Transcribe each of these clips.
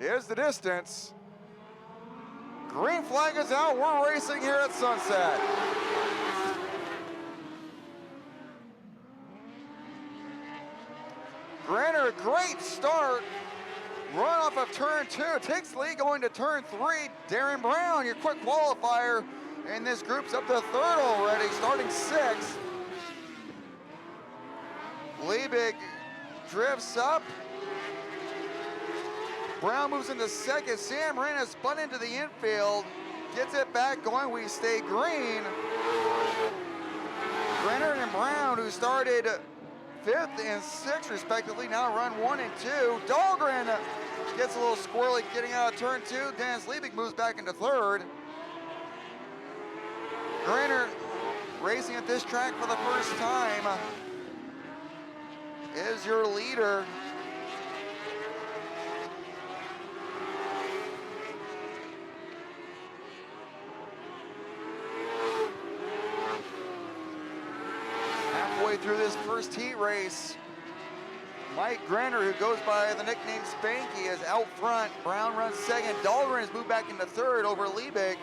is the distance. Green flag is out. We're racing here at Sunset. Granner, great start. Run off of turn 2. Takes the lead going to turn 3. Darren Brown, your quick qualifier. And this group's up to third already, starting 6th. Liebig drifts up. Brown moves into second. Sam Marina spun into the infield. Gets it back going. We stay green. Granner and Brown, who started 5th and 6th respectively, now run 1 and 2. Dahlgren gets a little squirrely getting out of turn 2. Dennis Liebig moves back into 3rd. Granner racing at this track for the first time is your leader. Halfway through this first heat race, Mike Granner, who goes by the nickname Spanky, is out front. Brown runs 2nd. Dahlgren has moved back into 3rd over Liebig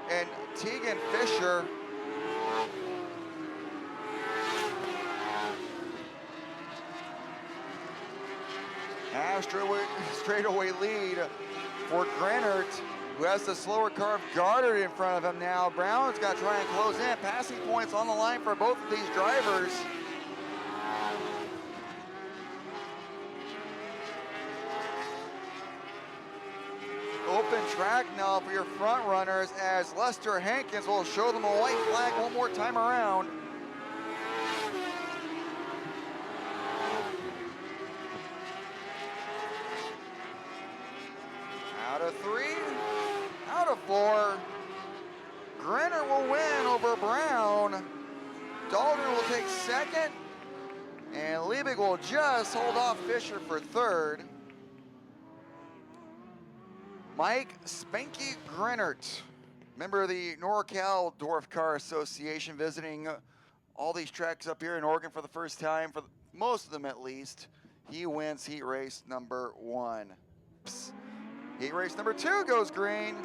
and Tegan Fisher. Straightaway lead for Grannert, who has the slower car of Goddard in front of him now. Brown's got to try and close in. Passing points on the line for both of these drivers. Open track now for your front runners as Lester Hankins will show them a white flag one more time around. Out of 3, out of 4. Granner will win over Brown. Dahlgren will take 2nd, and Liebig will just hold off Fisher for 3rd. Mike Spanky Grannert, member of the NorCal Dwarf Car Association, visiting all these tracks up here in Oregon for the first time, for most of them at least. He wins heat race number 1. Psst. Heat race number 2 goes green.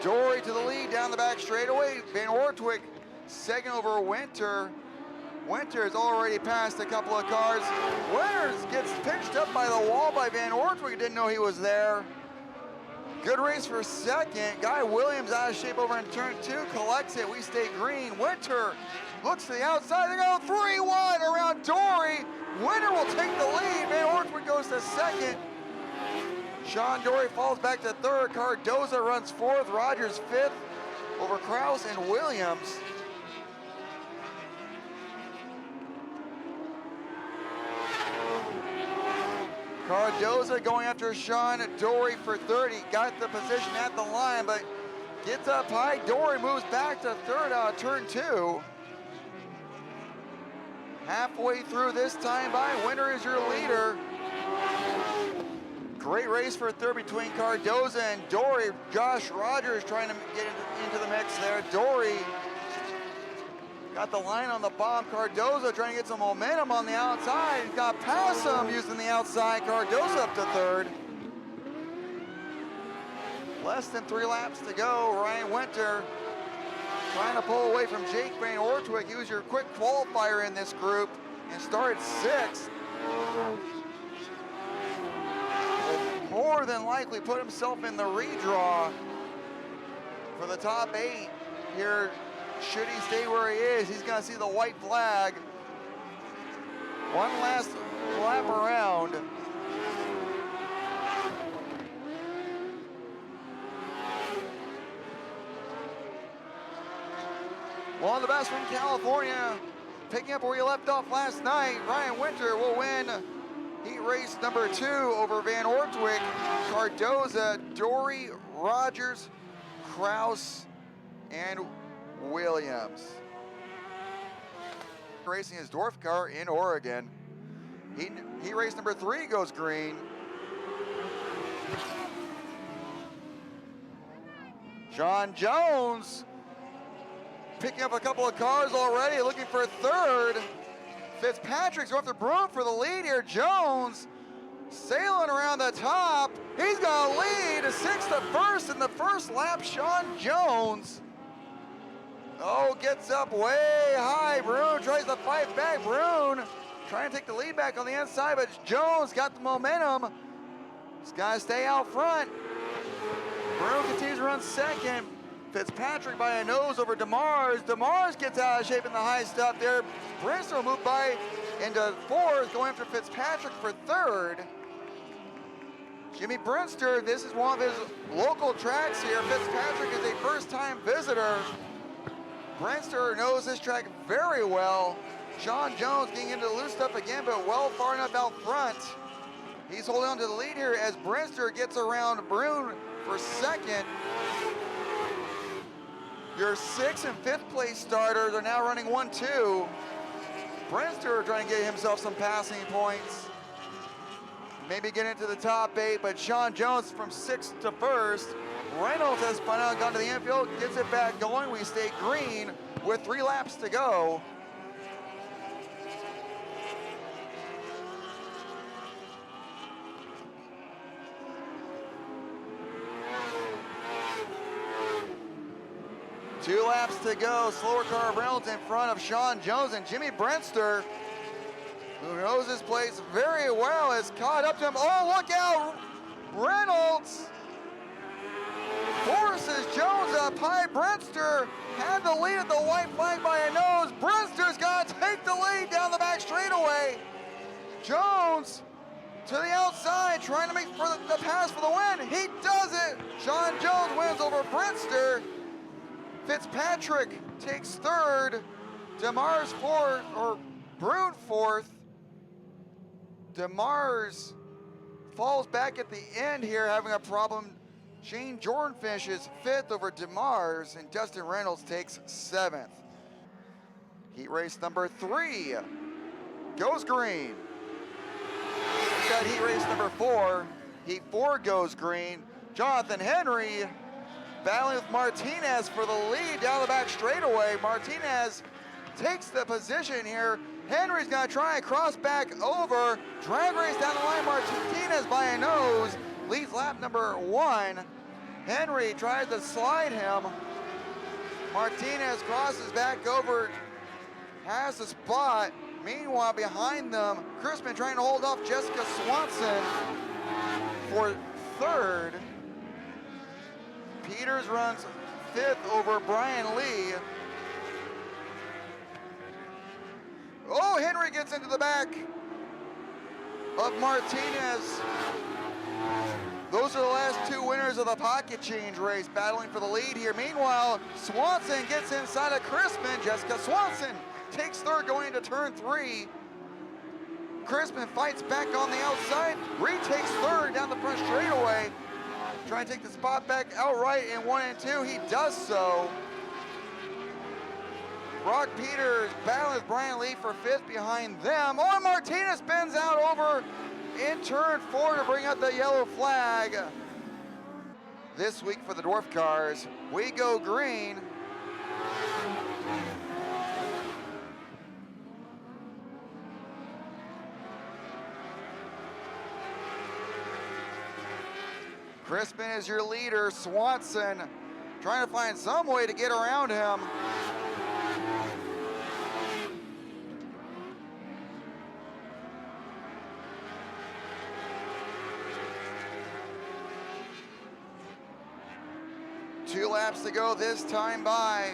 Dory to the lead down the back straightaway. Van Ortwijk 2nd over Winter. Winter has already passed a couple of cars. Winters gets pinched up by the wall by Van Ortwijk. Didn't know he was there. Good race for 2nd. Guy Williams out of shape over in turn 2. Collects it. We stay green. Winter looks to the outside. They go 3-1 around Dory. Winter will take the lead. Van Ortwijk goes to 2nd. Sean Dory falls back to 3rd. Cardoza runs 4th. Rogers 5th over Kraus and Williams. Cardoza going after Sean Dory for 3rd. He got the position at the line, but gets up high. Dory moves back to 3rd out of turn 2. Halfway through this time by, Winter is your leader. Great race for 3rd between Cardoza and Dory. Josh Rogers trying to get into the mix there. Dory got the line on the bomb. Cardoza trying to get some momentum on the outside. He's got past him using the outside. Cardoza up to 3rd. Less than 3 laps to go. Ryan Winter trying to pull away from Jake Van Ortwijk. He was your quick qualifier in this group and started 6th. Will more than likely put himself in the redraw for the top 8 here. Should he stay where he is, he's going to see the white flag. One last lap around. One of the best from California, picking up where he left off last night. Ryan Winter will win heat race number 2 over Van Ortwijk. Cardoza, Dory, Rogers, Kraus, and Williams. Racing his Dwarf car in Oregon. Heat race number 3 goes green. John Jones picking up a couple of cars already, looking for a third. Fitzpatrick's going after Broom for the lead here. Jones sailing around the top. He's got a lead, 6 to 1st in the first lap. Sean Jones. Oh, gets up way high. Brune tries to fight back. Brune trying to take the lead back on the inside, but Jones got the momentum. He's got to stay out front. Brune continues to run second. Fitzpatrick by a nose over DeMars. DeMars gets out of shape in the high stuff there. Brinster will move by into fourth, going after Fitzpatrick for third. Jimmy Brinster, this is one of his local tracks here. Fitzpatrick is a first-time visitor. Brinster knows this track very well. Sean Jones getting into the loose stuff again, but well far enough out front. He's holding on to the lead here as Brinster gets around Brune for second. Your 6th and 5th place starters are now running 1-2. Brinster trying to get himself some passing points. Maybe get into the top 8, but Sean Jones from 6th to 1st. Reynolds has spun out, gone to the infield, gets it back going. We stay green with 3 laps to go. Two laps to go. Slower car Reynolds in front of Sean Jones, and Jimmy Brinster, who knows his place very well, is caught up to him. Oh, look out! Reynolds forces Jones up high. Brinster had the lead at the white flag by a nose. Brinster's got to take the lead down the back straightaway. Jones to the outside, trying to make for the pass for the win. He does it. Sean Jones wins over Brinster. Fitzpatrick takes third. DeMars fourth, or Brune fourth. DeMars falls back at the end here, having a problem. Shane Jordan finishes 5th over DeMars, and Dustin Reynolds takes 7th. Heat race number 3 goes green. We've got heat race number 4. Heat 4 goes green. Jonathan Henry battling with Martinez for the lead down the back straightaway. Martinez takes the position here. Henry's gonna try and cross back over. Drag race down the line. Martinez by a nose leads lap number 1. Henry tries to slide him. Martinez crosses back over, has the spot. Meanwhile, behind them, Crispin trying to hold off Jessica Swanson for third. Peters runs 5th over Brian Lee. Oh, Henry gets into the back of Martinez. Those are the last 2 winners of the pocket change race, battling for the lead here. Meanwhile, Swanson gets inside of Crispin. Jessica Swanson takes third going into turn 3. Crispin fights back on the outside, retakes third down the front straightaway. Trying to take the spot back outright in 1 and 2. He does so. Brock Peters battling with Brian Lee for 5th behind them. Oh, and Martinez spins out over in turn 4 to bring out the yellow flag. This week for the Dwarf cars, we go green. Crispin is your leader. Swanson trying to find some way to get around him. Two laps to go this time by.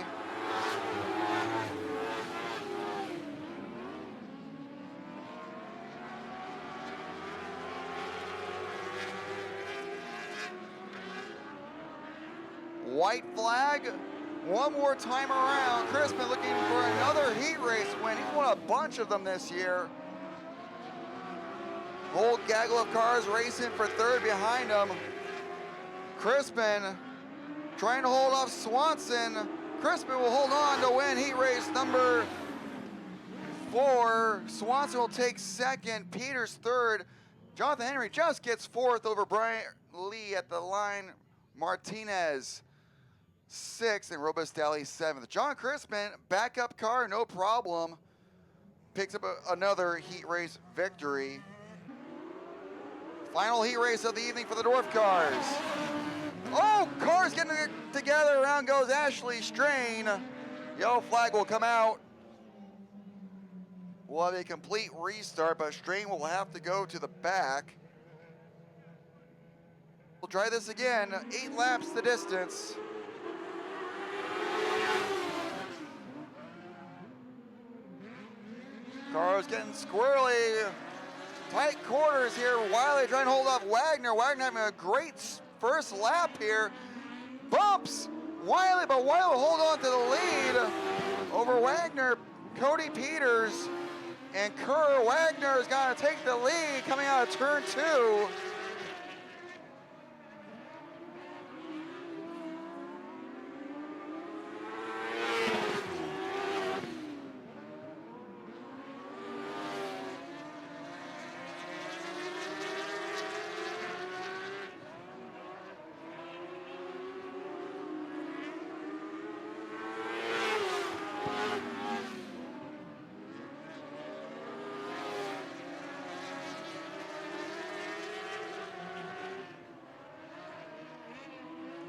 White flag, one more time around. Crispin looking for another heat race win. He's won a bunch of them this year. Whole gaggle of cars racing for third behind him. Crispin trying to hold off Swanson. Crispin will hold on to win heat race number 4. Swanson will take second, Peters third. Jonathan Henry just gets 4th over Brian Lee at the line. Martinez 6th and Robustelli 7th. John Crispin, backup car, no problem. Picks up another heat race victory. Final heat race of the evening for the Dwarf cars. Oh, cars getting together. Around goes Ashley Strain. Yellow flag will come out. We'll have a complete restart, but Strain will have to go to the back. We'll try this again. 8 laps the distance. Cars getting squirrely. Tight quarters here. Wiley trying to hold off Wagner. Wagner having a great first lap here. Bumps Wiley, but Wiley will hold on to the lead over Wagner. Cody Peters and Kerr. Wagner is going to take the lead coming out of turn 2.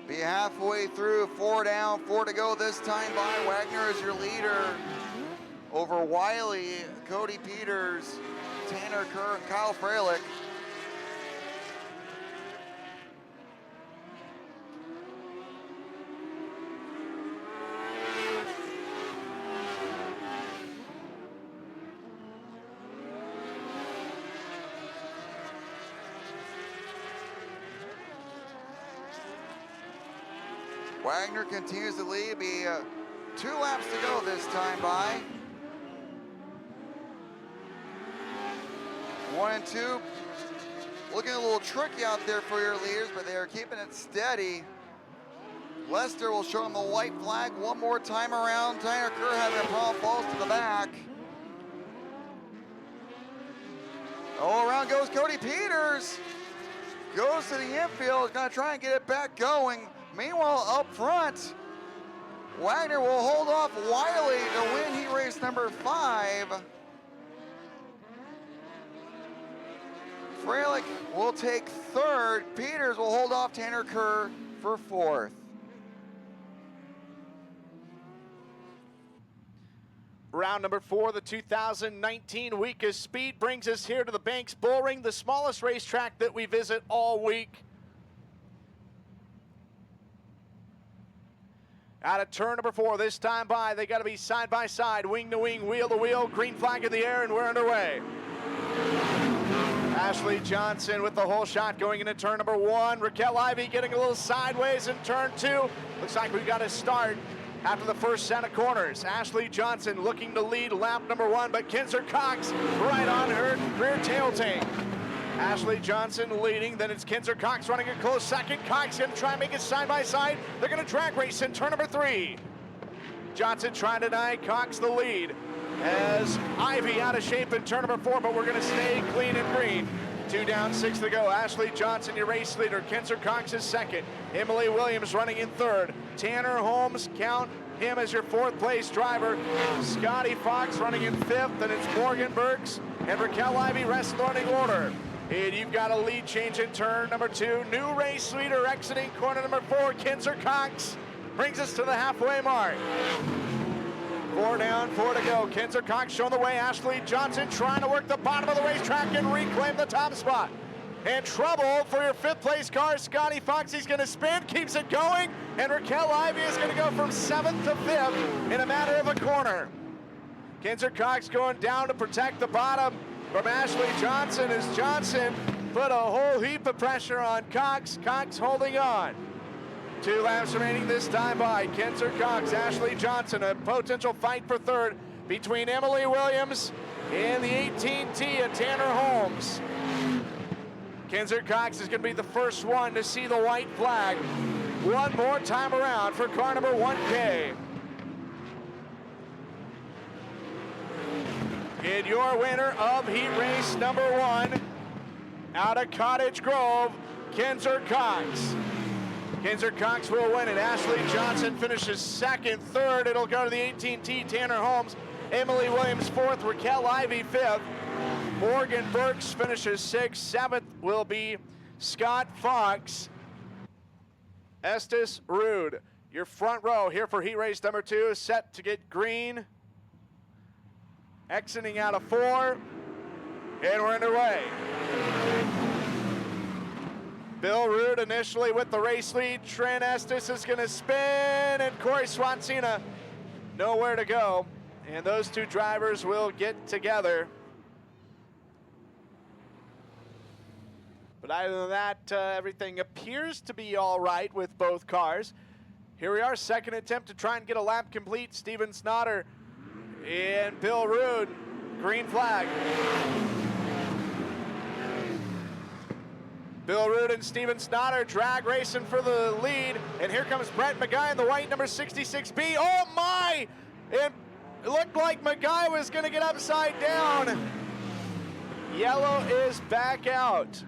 Be halfway through, 4 down, 4 to go this time by. Wagner is your leader over Wiley, Cody Peters, Tanner Kerr, and Kyle Freilich. Wagner continues to lead. Be 2 laps to go this time by. 1 and 2. Looking a little tricky out there for your leaders, but they are keeping it steady. Lester will show him the white flag one more time around. Tanner Kerr having a problem, falls to the back. Oh, around goes Cody Peters. Goes to the infield, is gonna try and get it back going. Meanwhile, up front, Wagner will hold off Wiley to win heat race number 5. Freilich will take 3rd. Peters will hold off Tanner Kerr for 4th. Round number 4, the 2019 week of speed brings us here to the Banks Bull Ring, the smallest racetrack that we visit all week. Out of turn number 4, this time by, they got to be side by side, wing to wing, wheel to wheel, green flag in the air, and we're underway. Ashley Johnson with the whole shot going into turn number 1. Raquel Ivy getting a little sideways in turn 2. Looks like we've got to start after the first set of corners. Ashley Johnson looking to lead lap number 1, but Kinzer Cox right on her rear tail tank. Ashley Johnson leading, then it's Kinzer Cox running a close second. Cox gonna try and make it side by side. They're gonna drag race in turn number 3. Johnson trying to deny Cox the lead as Ivy out of shape in turn number 4, but we're gonna stay clean and green. 2 down, 6 to go. Ashley Johnson, your race leader. Kinzer Cox is 2nd. Emily Williams running in 3rd. Tanner Holmes, count him as your 4th place driver. Scotty Fox running in 5th, and it's Morgan Burks and Raquel Ivy rest running order. And you've got a lead change in turn number 2. New race leader exiting corner number 4, Kinzer Cox, brings us to the halfway mark. 4 down, 4 to go. Kinzer Cox showing the way. Ashley Johnson trying to work the bottom of the racetrack and reclaim the top spot. And trouble for your 5th place car. Scotty Fox, he's gonna spin, keeps it going, and Raquel Ivy is gonna go from 7th to 5th in a matter of a corner. Kinzer Cox going down to protect the bottom from Ashley Johnson as Johnson put a whole heap of pressure on Cox. Cox holding on. 2 laps remaining this time by. Kinzer Cox, Ashley Johnson, a potential fight for 3rd between Emily Williams and the 18T of Tanner Holmes. Kinzer Cox is going to be the first one to see the white flag one more time around for car number 1K. And your winner of heat race number 1 out of Cottage Grove, Kinzer Cox. Kinzer Cox will win it. Ashley Johnson finishes second. Third, it'll go to the 18T Tanner Holmes. Emily Williams fourth. Raquel Ivy fifth. Morgan Burks finishes sixth. Seventh will be Scott Fox. Estes Rude, your front row here for heat race number 2, set to get green. Exiting out of 4, and we're underway. Bill Rude initially with the race lead. Trent Estes is going to spin, and Corey Swansina nowhere to go. And those two drivers will get together. But other than that, everything appears to be all right with both cars. Here we are, second attempt to try and get a lap complete. Steven Snotter and Bill Rude, green flag. Bill Rude and Steven Snotter drag racing for the lead. And here comes Brett McGuy in the white number 66B. Oh my! It looked like McGuy was gonna get upside down. Yellow is back out.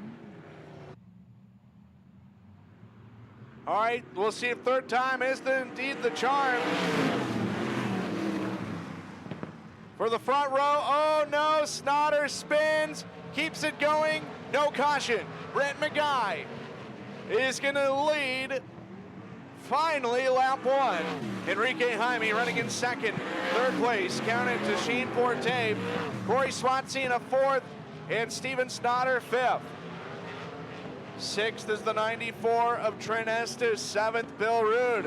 All right, we'll see if third time is indeed the charm. For the front row, oh no, Snotter spins, keeps it going, no caution. Brent McGuy is gonna lead, finally, lap 1. Enrique Jaime running in second. Third place, counted to Sheen Forte. Corey Swansina fourth, and Steven Snotter fifth. Sixth is the 94 of Trent Estes. Seventh, Bill Rude.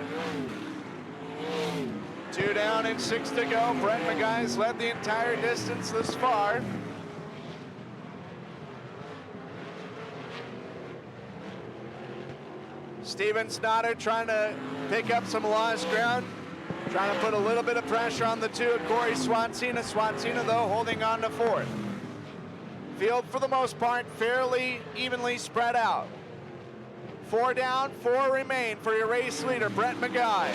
2 down and 6 to go. Brett McGuy's led the entire distance this far. Steven Snotter trying to pick up some lost ground. Trying to put a little bit of pressure on the 2 of Corey Swansina. Swansina, though, holding on to 4th. Field, for the most part, fairly evenly spread out. 4 down, 4 remain for your race leader, Brett McGuy.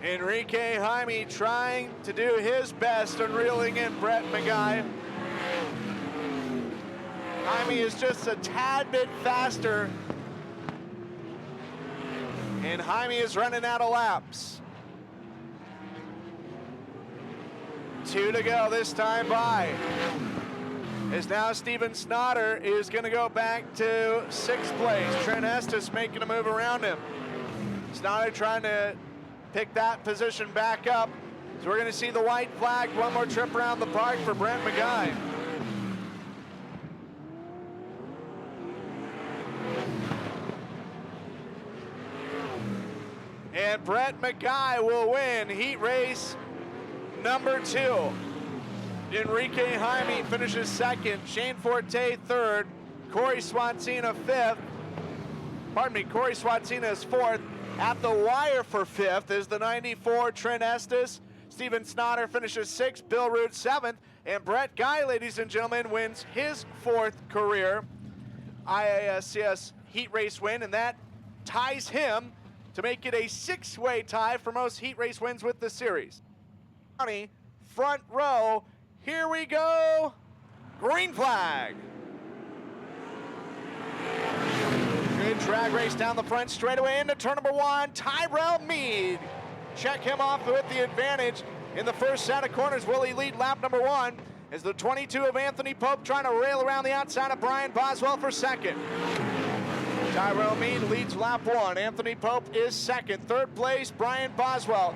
Enrique Jaime trying to do his best on reeling in Brett McGuy. Jaime is just a tad bit faster, and Jaime is running out of laps. 2 to go this time by. As now Steven Snotter is going to go back to 6th place. Trent Estes making a move around him. Snotter trying to pick that position back up. So we're going to see the white flag, one more trip around the park for Brent McGuy. And Brett McGuy will win heat race number 2. Enrique Jaime finishes 2nd, Shane Forte 3rd, Corey Swansina 5th. Pardon me, Corey Swansina is 4th. At the wire for 5th is the 94 Trent Estes. Steven Snotter finishes 6th, Bill Rude 7th, and Brett Guy, ladies and gentlemen, wins his 4th career IASCS heat race win, and that ties him to make it a 6-way tie for most heat race wins with the series. Front row, here we go, green flag. Good drag race down the front straightaway into turn number 1, Tyrell Mead. Check him off with the advantage in the first set of corners. Will he lead lap number 1? Is the 22 of Anthony Pope trying to rail around the outside of Brian Boswell for 2nd. Tyrell Mead leads lap 1. Anthony Pope is 2nd. 3rd place, Brian Boswell.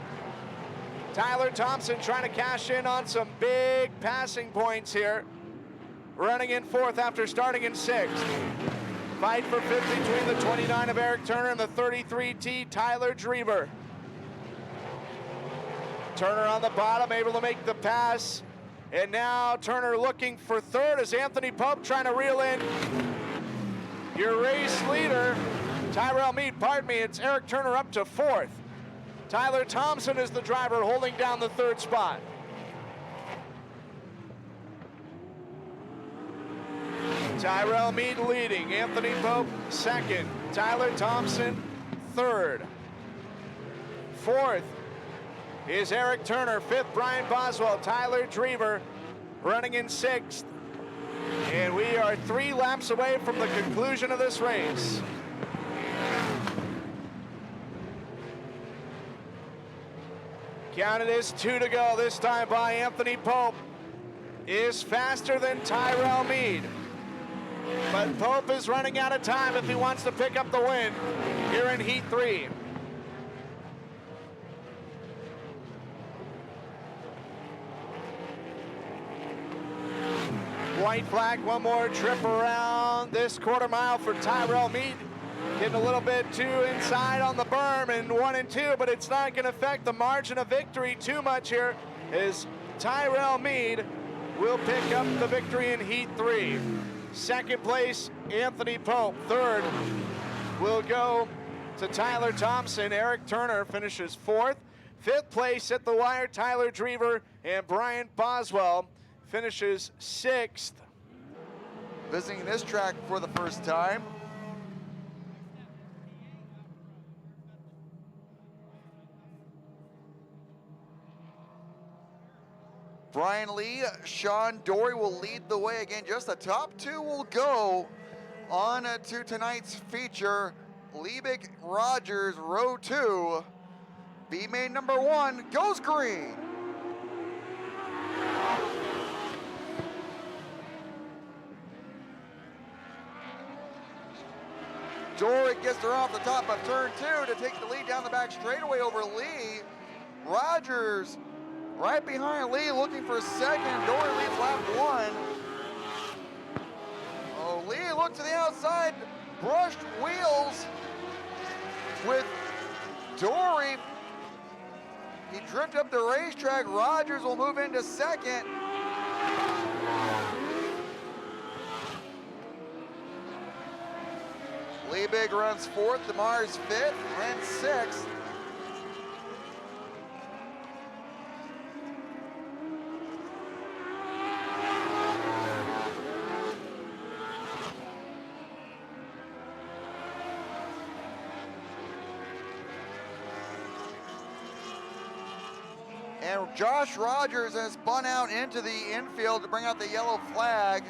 Tyler Thompson trying to cash in on some big passing points here. Running in 4th after starting in 6th. Fight for 5th between the 29 of Eric Turner and the 33T Tyler Drever. Turner on the bottom, able to make the pass. And now Turner looking for 3rd as Anthony Pope trying to reel in your race leader, Tyrell Mead, pardon me, it's Eric Turner up to 4th. Tyler Thompson is the driver holding down the 3rd spot. Tyrell Mead leading, Anthony Pope 2nd, Tyler Thompson 3rd. 4th is Eric Turner. 5th, Brian Boswell. Tyler Drever running in 6th. And we are 3 laps away from the conclusion of this race. Counted as 2 to go, this time by Anthony Pope. Is faster than Tyrell Mead. But Pope is running out of time if he wants to pick up the win here in Heat 3. White flag, one more trip around this quarter mile for Tyrell Mead. Getting a little bit too inside on the berm in 1 and 2, but it's not going to affect the margin of victory too much here, as Tyrell Mead will pick up the victory in Heat 3. 2nd place, Anthony Pope. 3rd will go to Tyler Thompson. Eric Turner finishes 4th. 5th place at the wire, Tyler Drever, and Brian Boswell finishes 6th. Visiting this track for the first time. Brian Lee, Sean Dory will lead the way again. Just the top 2 will go on to tonight's feature. Liebig Rogers, row 2. B main number 1 goes green. Dory gets her off the top of turn 2 to take the lead down the back straightaway over Lee. Rogers right behind Lee, looking for 2nd. Dory leads lap 1. Oh, Lee looked to the outside, brushed wheels with Dory. He drifted up the racetrack. Rogers will move into 2nd. Liebig runs 4th, DeMars 5th, Ren 6th. And Josh Rogers has spun out into the infield to bring out the yellow flag.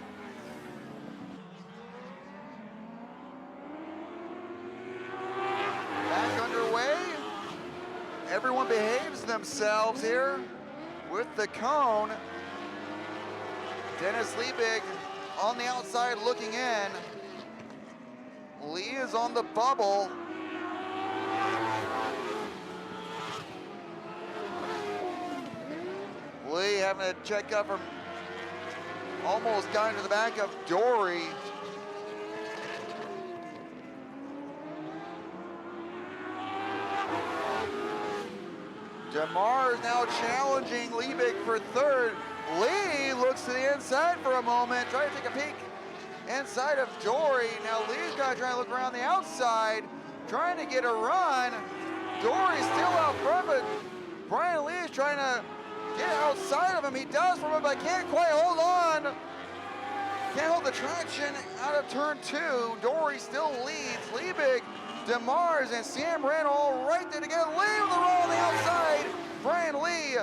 Back underway. Everyone behaves themselves here with the cone. Dennis Liebig on the outside looking in. Lee is on the bubble. Lee having to check up from almost got into the back of Dory. DeMar is now challenging Liebig for 3rd. Lee looks to the inside for a moment, trying to take a peek inside of Dory. Now Lee's got to try to look around the outside, trying to get a run. Dory's still out front, but Brian Lee is trying to get outside of him. He does for him, but can't quite hold on. Can't hold the traction out of turn 2. Dory still leads. Liebig, DeMars, and Sam Wren all right there together. Lee with the roll on the outside. Brian Lee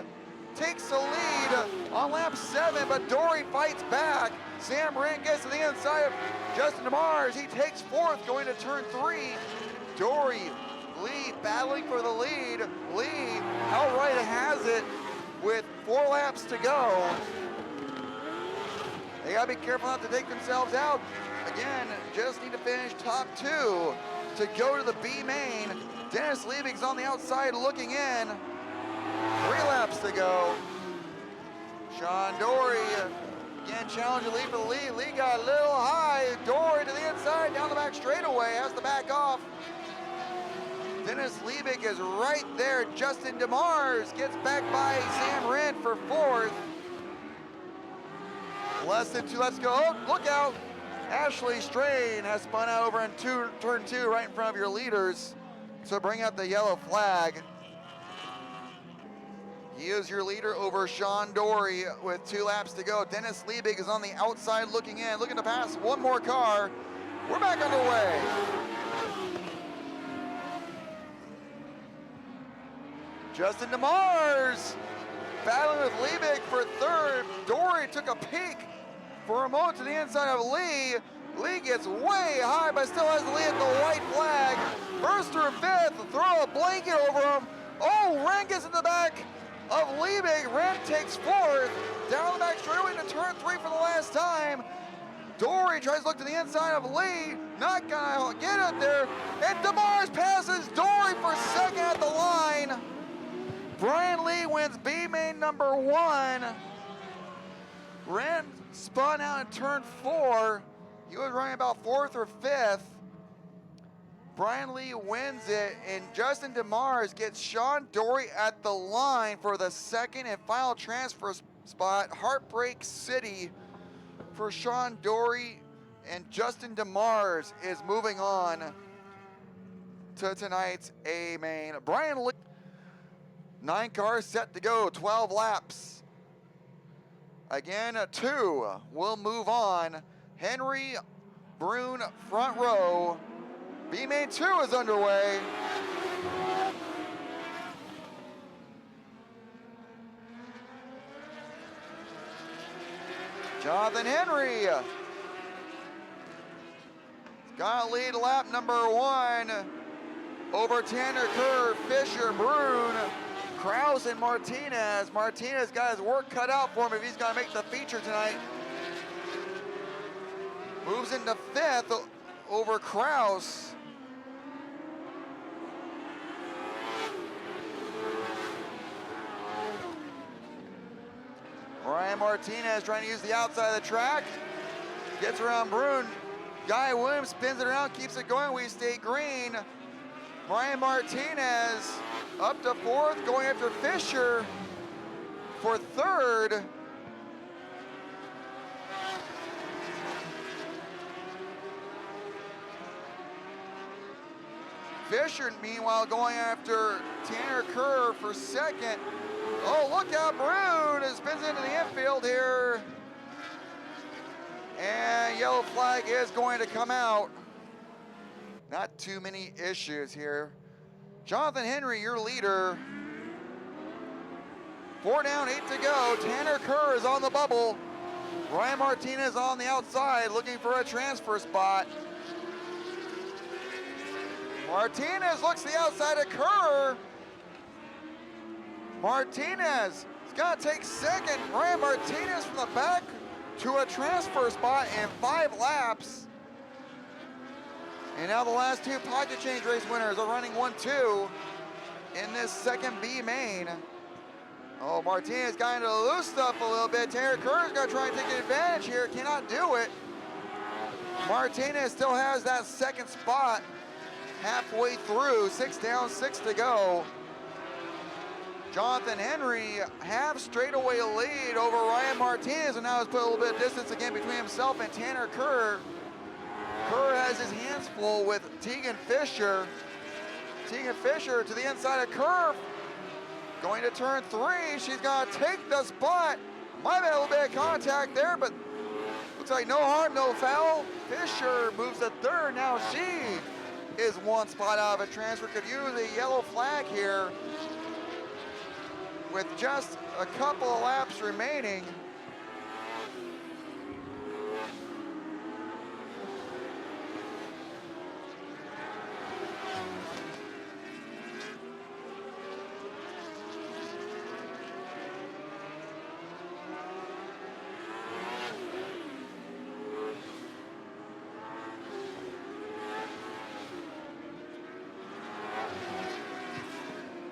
takes the lead on lap 7, but Dory fights back. Sam Wren gets to the inside of Justin DeMars. He takes 4th going to turn 3. Dory, Lee battling for the lead. Lee outright has it with 4 laps to go. They gotta be careful not to take themselves out. Again, just need to finish top 2 to go to the B main. Dennis Liebig's on the outside looking in. 3 laps to go. Sean Dory again challenging Lee for the lead. Lee got a little high. Dory to the inside, down the back straightaway, has to back off. Dennis Liebig is right there. Justin DeMars gets back by Sam Wren for 4th. Less than 2 laps to go. Oh, look out. Ashley Strain has spun out over in turn 2 right in front of your leaders. So bring out the yellow flag. He is your leader over Sean Dory with 2 laps to go. Dennis Liebig is on the outside looking in, looking to pass one more car. We're back underway. Justin DeMars battling with Liebig for third. Dory took a peek for a moment to the inside of Lee. Lee gets way high, but still has the lead at the white flag. First through fifth, throw a blanket over him. Oh, Ren gets in the back of Liebig. Ren takes fourth. Down the back straightaway to turn three for the last time. Dory tries to look to the inside of Lee. Not gonna get it there. And DeMars passes Dory for second at the line. Brian Lee wins B main number one. Ren spun out in turn four. He was running about fourth or fifth. Brian Lee wins it, and Justin DeMars gets Sean Dory at the line for the second and final transfer spot. Heartbreak City for Sean Dory, and Justin DeMars is moving on to tonight's A main. Brian Lee, 9 cars set to go, 12 laps. Again, 2 will move on. Henry Brune front row. B main 2 is underway. Jonathan Henry got a lead lap number 1 over Tanner Kerr, Fisher, Brune, Kraus, and Martinez. Martinez got his work cut out for him if he's gonna make the feature tonight. Moves into 5th over Kraus. Ryan Martinez trying to use the outside of the track. Gets around Brune. Guy Williams spins it around, keeps it going. We stay green. Ryan Martinez up to 4th, going after Fisher for 3rd. Fisher, meanwhile, going after Tanner Kerr for 2nd. Oh, look out, Brune spins into the infield here. And yellow flag is going to come out. Not too many issues here. Jonathan Henry, your leader. 4 down, 8 to go. Tanner Kerr is on the bubble. Ryan Martinez on the outside looking for a transfer spot. Martinez looks to the outside of Kerr. Martinez is gonna take 2nd. Ryan Martinez from the back to a transfer spot in 5 laps. And now the last 2 pocket change race winners are running 1-2 in this 2nd B main. Oh, Martinez got into the loose stuff a little bit. Tanner Kerr's gonna try and take advantage here, cannot do it. Martinez still has that 2nd spot halfway through, 6 down, 6 to go. Jonathan Henry half straightaway lead over Ryan Martinez, and now has put a little bit of distance again between himself and Tanner Kerr. Kerr has his hands full with Tegan Fisher. Tegan Fisher to the inside of Kerr. Going to turn 3, she's gonna take the spot. Might have had a little bit of contact there, but looks like no harm, no foul. Fisher moves to 3rd, now she is 1 spot out of a transfer. Could use a yellow flag here with just a couple of laps remaining.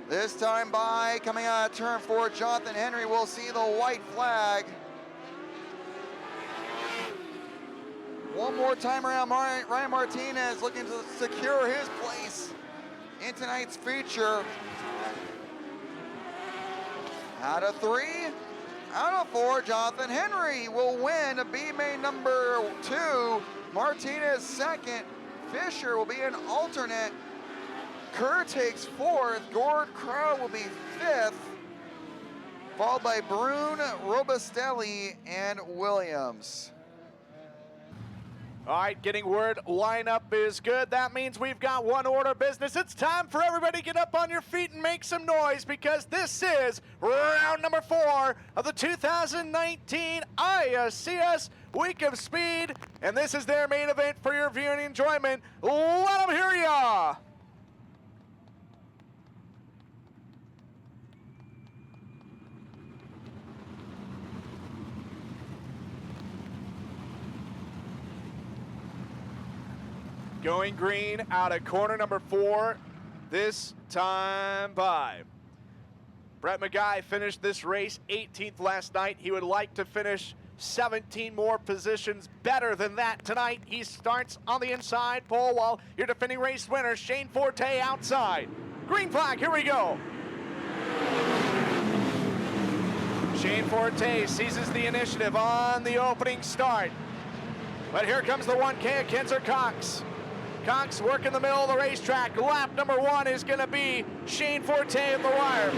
This time by, coming out of turn 4, Jonathan Henry will see the white flag. One more time around, Ryan Martinez looking to secure his place in tonight's feature. Out of 3, out of 4, Jonathan Henry will win B main number 2. Martinez 2nd. Fisher will be an alternate. Kerr takes 4th, Gord Crow will be 5th, followed by Brune, Robustelli, and Williams. All right, getting word lineup is good. That means we've got one order of business. It's time for everybody to get up on your feet and make some noise because this is round number 4 of the 2019 ISCS Week of Speed, and this is their main event for your viewing enjoyment. Let them hear ya! Going green out of corner number 4, this time by Brett McGuy. Finished this race 18th last night. He would like to finish 17 more positions better than that tonight. He starts on the inside pole while your defending race winner, Shane Forte, outside. Green flag, here we go. Shane Forte seizes the initiative on the opening start. But here comes the 1K of Kinzer Cox. Cox working the middle of the racetrack. Lap number 1 is going to be Shane Forte at the wire.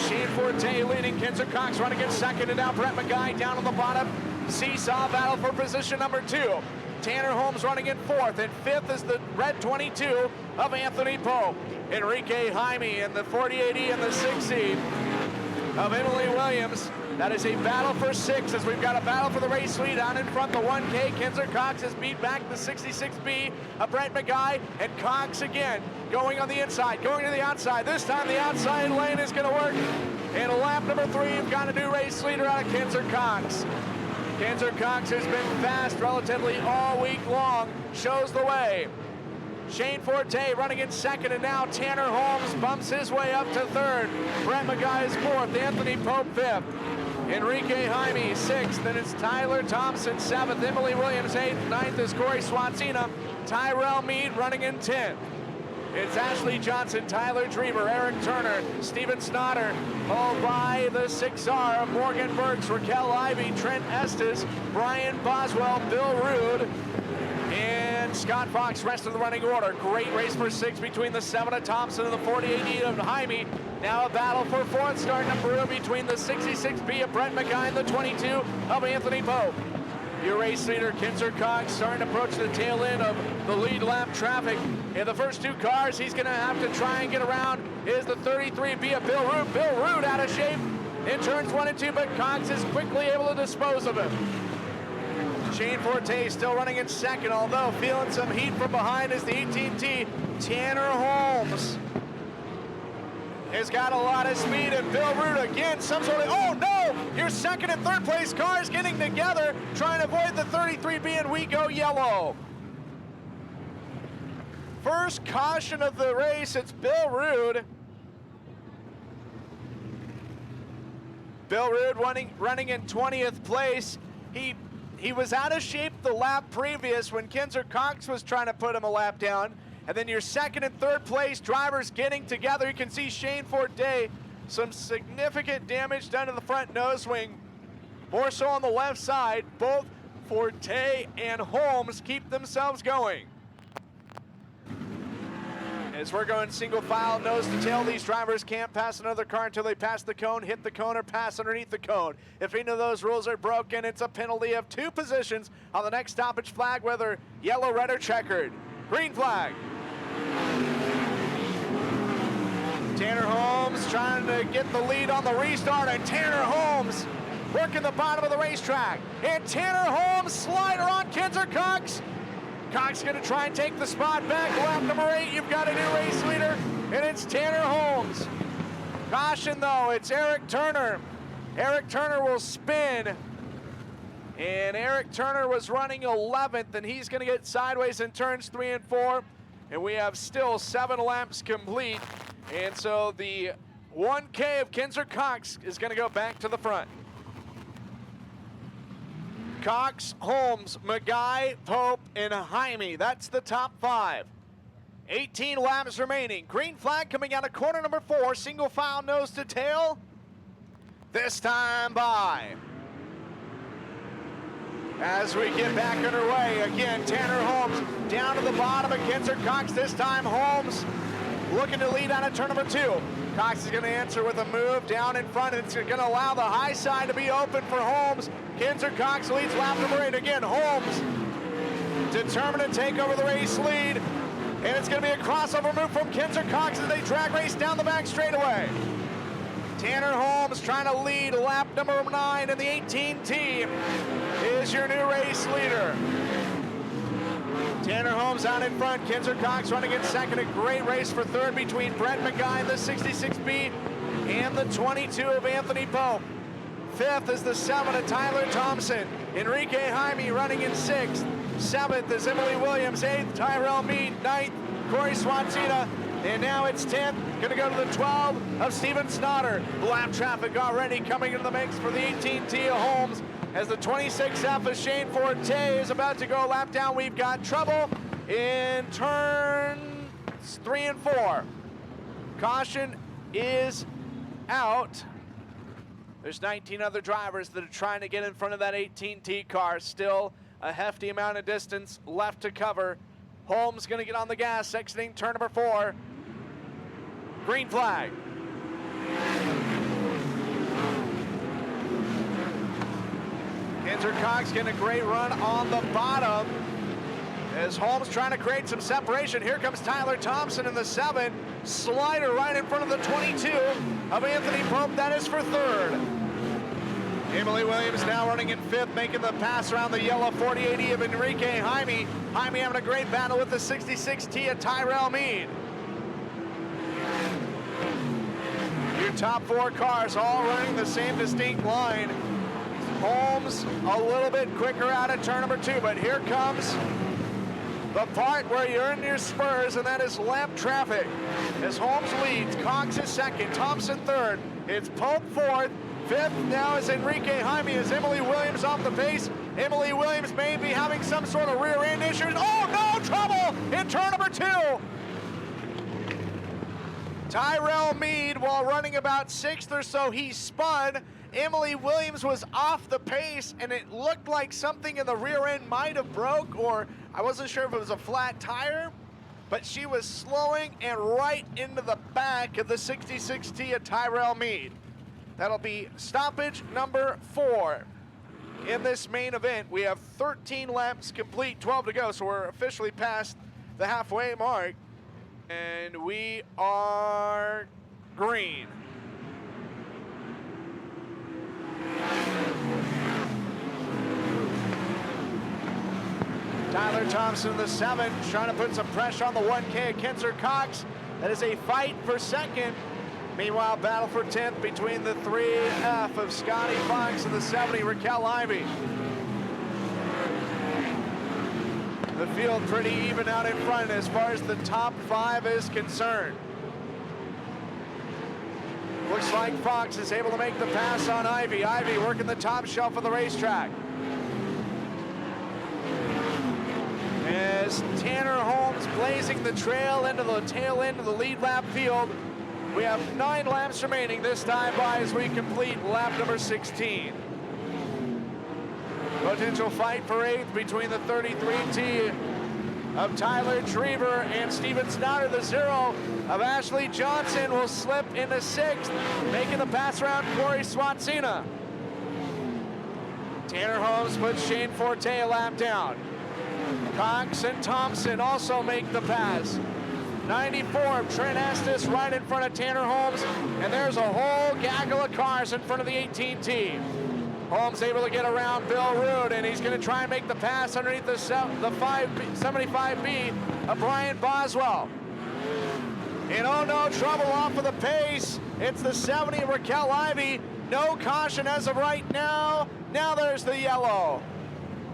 Shane Forte leading Kinzer Cox running in second, and now Brett McGuy down on the bottom. Seesaw battle for position number 2. Tanner Holmes running in 4th, and 5th is the red 22 of Anthony Pope. Enrique Jaime in the 48E and the 6 seed of Emily Williams. That is a battle for 6 as we've got a battle for the race lead out in front. The 1K, Kinzer Cox has beat back the 66B of Brett McGuy, and Cox again going on the inside, going to the outside. This time the outside lane is going to work. And lap number 3, you've got a new race leader out of Kinzer Cox. Kinzer Cox has been fast relatively all week long, shows the way. Shane Forte running in second, and now Tanner Holmes bumps his way up to 3rd. Brett McGuy is 4th, Anthony Pope 5th. Enrique Jaime 6th, then it's Tyler Thompson 7th, Emily Williams 8th, 9th is Corey Swansina, Tyrell Mead running in 10th. It's Ashley Johnson, Tyler Drever, Eric Turner, Steven Snotter, followed by the 6R of Morgan Burks, Raquel Ivey, Trent Estes, Brian Boswell, Bill Rude, and Scott Fox, rest of the running order. Great race for 6 between the 7 of Thompson and the 48 of Jaime. Now a battle for 4th start number 2 between the 66B of Brett McGuy and the 22 of Anthony Pope. Your race leader, Kinzer Cox, starting to approach the tail end of the lead lap traffic. In the first 2 cars, he's going to have to try and get around is the 33B of Bill Root. Bill Root out of shape in turns 1 and 2, but Cox is quickly able to dispose of him. Shane Forte still running in second, although feeling some heat from behind is the 18T. Tanner Holmes has got a lot of speed, and Bill Root again, some sort of, oh no! Your second and third place cars getting together, trying to avoid the 33B, and we go yellow. First caution of the race, it's Bill Root. Bill Root running in 20th place. He was out of shape the lap previous when Kinzer Cox was trying to put him a lap down. And then your second and third place drivers getting together. You can see Shane Forte, some significant damage done to the front nose wing. More so on the left side. Both Forte and Holmes keep themselves going. As we're going single file, nose to tail, these drivers can't pass another car until they pass the cone, hit the cone, or pass underneath the cone. If any of those rules are broken, it's a penalty of 2 positions on the next stoppage flag, whether yellow, red, or checkered. Green flag. Tanner Holmes trying to get the lead on the restart, and Tanner Holmes working the bottom of the racetrack. And Tanner Holmes, slider on Kinzer Cox. Cox gonna try and take the spot back. Lap number 8, you've got a new race leader, and it's Tanner Holmes. Caution though, it's Eric Turner. Eric Turner will spin, and Eric Turner was running 11th, and he's gonna get sideways in turns 3 and 4, and we have still 7 laps complete, and so the 1K of Kinzer Cox is gonna go back to the front. Cox, Holmes, McGuy, Pope, and Jaime. That's the top 5. 18 laps remaining. Green flag coming out of corner number 4. Single file nose to tail. This time by. As we get back underway, again, Tanner Holmes down to the bottom of Kinzer Cox. This time Holmes looking to lead out of turn number 2. Cox is going to answer with a move down in front. It's going to allow the high side to be open for Holmes. Kinzer Cox leads lap number 8. Again, Holmes determined to take over the race lead. And it's going to be a crossover move from Kinzer Cox as they drag race down the back straightaway. Tanner Holmes trying to lead lap number 9 in the 18T is your new race leader. Tanner Holmes out in front, Kinzer Cox running in second. A great race for third between Brett McGuy in the 66B and the 22 of Anthony Pope. Fifth is the 7 of Tyler Thompson. Enrique Jaime running in sixth. Seventh is Emily Williams. Eighth, Tyrell Mead. Ninth, Corey Swansina. And now it's 10th, gonna go to the 12 of Steven Snotter. Lap traffic already coming into the mix for the 18T of Holmes as the 26F of Shane Forte is about to go a lap down. We've got trouble in turns 3 and 4. Caution is out. There's 19 other drivers that are trying to get in front of that 18T car. Still a hefty amount of distance left to cover. Holmes gonna get on the gas, exiting turn number 4. Green flag. Kinzer Cox getting a great run on the bottom as Holmes trying to create some separation. Here comes Tyler Thompson in the 7. Slider right in front of the 22 of Anthony Pope. That is for third. Emily Williams now running in 5th, making the pass around the yellow 4080 of Enrique Jaime. Jaime having a great battle with the 66T of Tyrell Mead. Your top 4 cars all running the same distinct line. Holmes a little bit quicker out of turn number 2, but here comes the part where you're in your spurs, and that is lap traffic. As Holmes leads, Cox is 2nd, Thompson 3rd. It's Pope 4th. 5th now is Enrique Jaime as Emily Williams off the pace. Emily Williams may be having some sort of rear end issues. Oh no, trouble in turn number 2. Tyrell Mead, while running about 6th or so, he spun. Emily Williams was off the pace, and it looked like something in the rear end might have broke, or I wasn't sure if it was a flat tire, but she was slowing and right into the back of the 66T of Tyrell Mead. That'll be stoppage number 4 in this main event. We have 13 laps complete, 12 to go, so we're officially past the halfway mark, and we are green. Tyler Thompson, the 7, trying to put some pressure on the 1K of Kinzer Cox. That is a fight for 2nd. Meanwhile, battle for 10th between the 3F of Scotty Fox and the 70, Raquel Ivy. The field pretty even out in front as far as the top 5 is concerned. Looks like Fox is able to make the pass on Ivy. Ivy working the top shelf of the racetrack. As Tanner Holmes blazing the trail into the tail end of the lead lap field. We have 9 laps remaining this time by as we complete lap number 16. Potential fight for 8th between the 33T of Tyler Triever and Steven Snotter. The 0 of Ashley Johnson will slip into 6th, making the pass around Corey Swansina. Tanner Holmes puts Shane Forte a lap down. Cox and Thompson also make the pass. 94 of Trent Estes right in front of Tanner Holmes, and there's a whole gaggle of cars in front of the 18T. Holmes able to get around Bill Roode, and he's going to try and make the pass underneath the 75B of Brian Boswell. And oh no, trouble off of the pace. It's the 70 of Raquel Ivy. No caution as of right now. Now there's the yellow.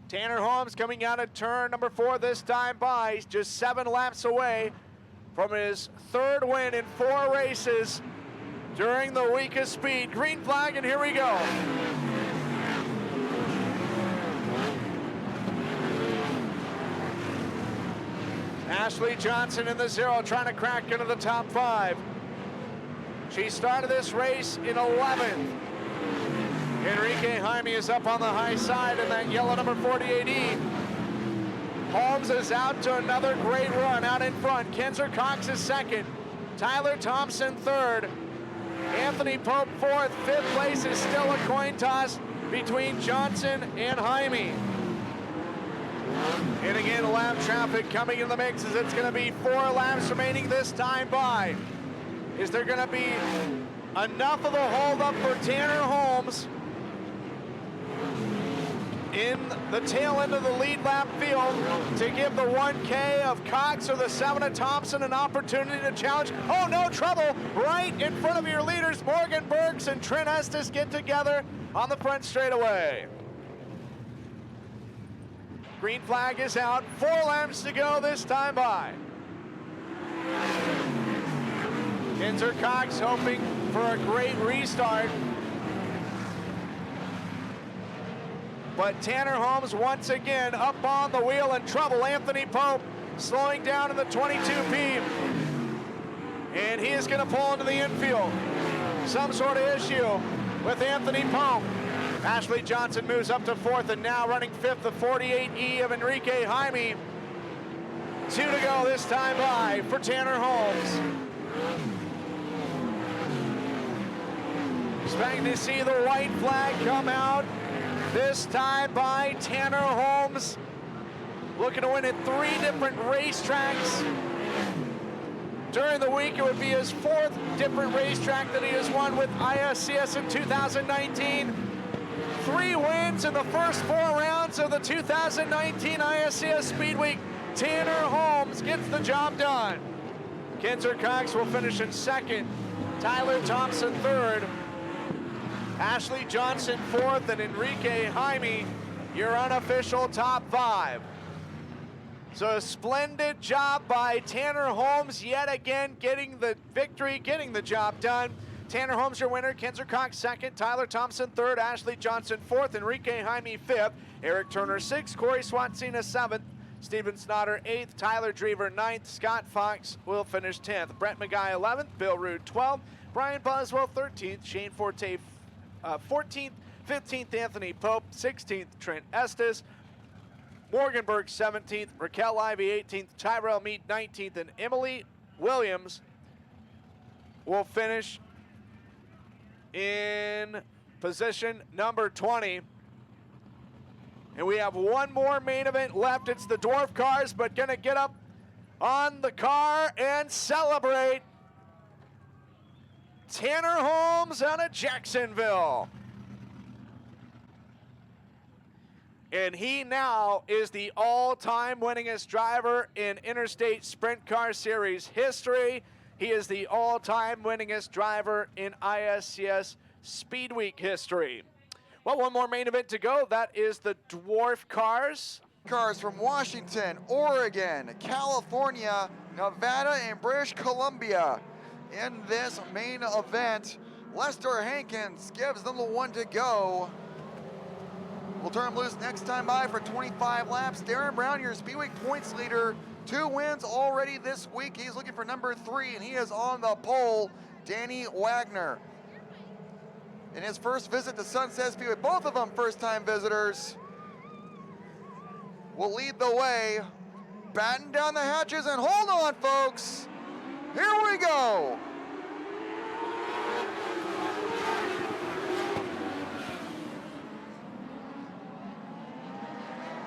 Tanner Holmes coming out of turn number 4 this time by. He's just 7 laps away from his 3rd win in 4 races during the week of speed. Green flag, and here we go. Ashley Johnson in the 0 trying to crack into the top 5. She started this race in 11th. Enrique Jaime is up on the high side in that yellow number 48E. Holmes is out to another great run out in front. Kinzer Cox is 2nd. Tyler Thompson 3rd. Anthony Pope 4th. 5th place is still a coin toss between Johnson and Jaime. And again, lap traffic coming in the mix as it's going to be 4 laps remaining this time by. Is there going to be enough of a holdup for Tanner Holmes in the tail end of the lead lap field to give the 1K of Cox or the 7 of Thompson an opportunity to challenge? Oh, no trouble right in front of your leaders. Morgan Burks and Trent Estes get together on the front straightaway. Green flag is out. 4 laps to go this time by. Kinzer Cox hoping for a great restart. But Tanner Holmes once again up on the wheel in trouble. Anthony Pope slowing down in the 22P. And he is going to pull into the infield. Some sort of issue with Anthony Pope. Ashley Johnson moves up to 4th and now running 5th, the 48E of Enrique Jaime. 2 to go this time by for Tanner Holmes. Expecting to see the white flag come out. This time by Tanner Holmes. Looking to win at 3 different racetracks. During the week, it would be his 4th different racetrack that he has won with ISCS in 2019. 3 wins in the first 4 rounds of the 2019 ISCS Speedway. Tanner Holmes gets the job done. Kinzer Cox will finish in 2nd. Tyler Thompson 3rd. Ashley Johnson 4th, and Enrique Jaime, your unofficial top 5. So a splendid job by Tanner Holmes yet again, getting the victory, getting the job done. Tanner Holmes your winner, Kinzer Cox 2nd, Tyler Thompson 3rd, Ashley Johnson 4th, Enrique Jaime 5th, Eric Turner 6th, Corey Swatsina 7th, Steven Snotter 8th, Tyler Drever 9th, Scott Fox will finish 10th, Brett McGuy 11th, Bill Rude 12th, Brian Boswell 13th, Shane Forte 14th, 15th Anthony Pope, 16th Trent Estes, Morganberg 17th, Raquel Ivey 18th, Tyrell Mead 19th, and Emily Williams will finish in position number 20. And we have one more main event left. It's the Dwarf cars, but gonna get up on the car and celebrate. Tanner Holmes out of Jacksonville. And he now is the all-time winningest driver in Interstate Sprint Car Series history. He is the all-time winningest driver in ISCS Speed Week history. Well, one more main event to go. That is the Dwarf cars. Cars from Washington, Oregon, California, Nevada, and British Columbia. In this main event, Lester Hankins gives them the 1 to go. We'll turn him loose next time by for 25 laps. Darren Brown, your Speedway points leader, 2 wins already this week. He's looking for number 3, and he is on the pole, Danny Wagner. In his first visit to Sunset Speedway, both of them first-time visitors, will lead the way. Batten down the hatches, and hold on, folks. Here we go.